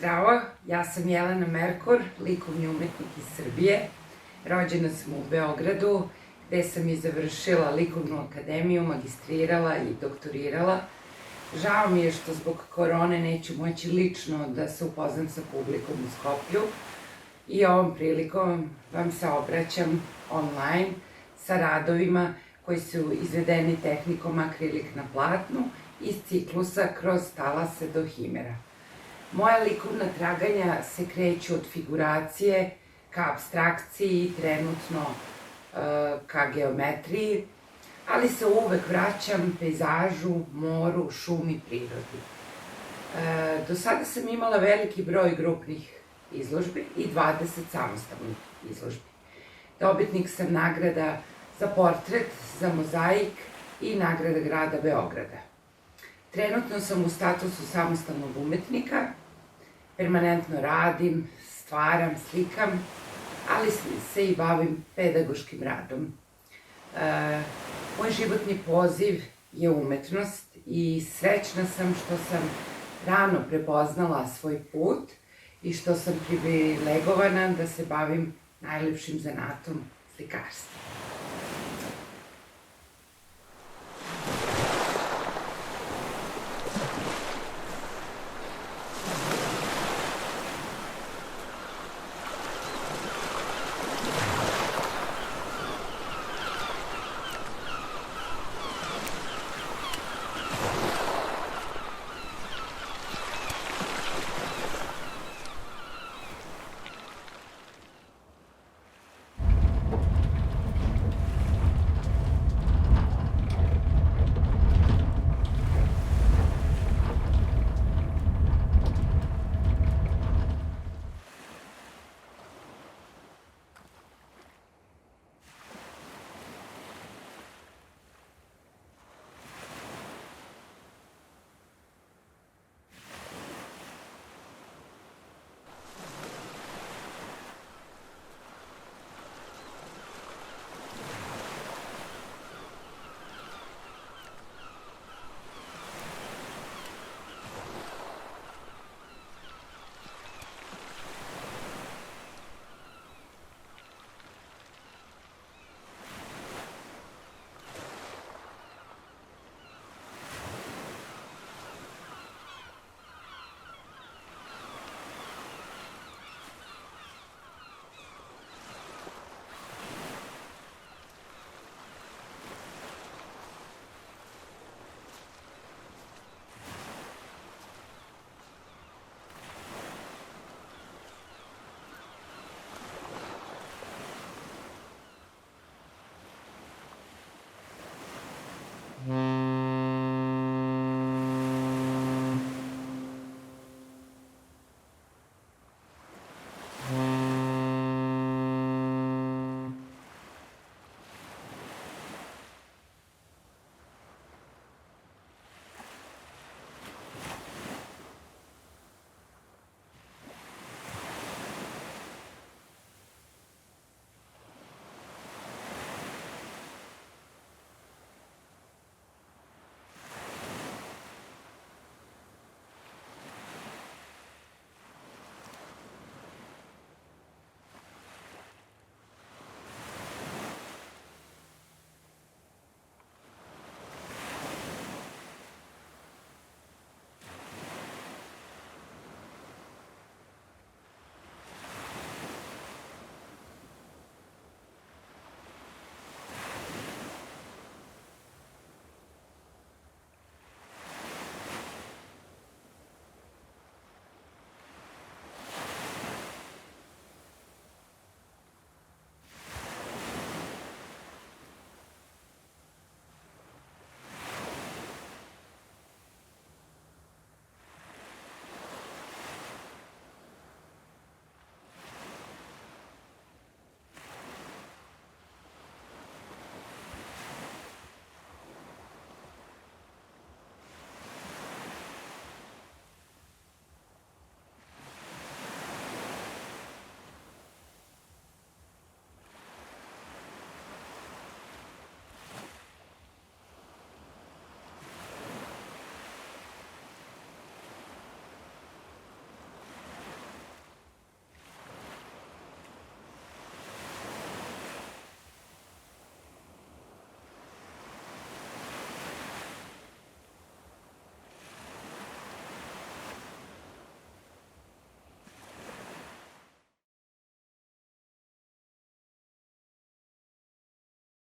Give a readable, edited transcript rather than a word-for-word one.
Zdravo, ja sam Jelena Merkur, likovni umetnik iz Srbije. Rođena sam u Beogradu, gde sam i završila likovnu akademiju, magistrirala i doktorirala. Žao mi je što zbog korone neću moći lično da se upoznam sa publikom u Skoplju i ovom prilikom vam se obraćam online sa radovima koji su izvedeni tehnikom akrilik na platnu iz ciklusa Kroz talase do himera. Moja likovna traganja se kreću od figuracije ka apstrakciji, trenutno ka geometriji, ali se uvek vraćam pejzažu, moru, šumi, prirodi. Do sada sam imala veliki broj grupnih izložbi i 20 samostalnih izložbi. Dobitnik sam nagrada za portret, za mozaik i nagrada grada Beograda. Trenutno sam u statusu samostalnog umetnika, permanentno radim, stvaram, slikam, ali se i bavim pedagoškim radom. Moj životni poziv je umetnost i srećna sam što sam rano prepoznala svoj put i što sam privilegovana da se bavim najlepšim zanatom, slikarstvom.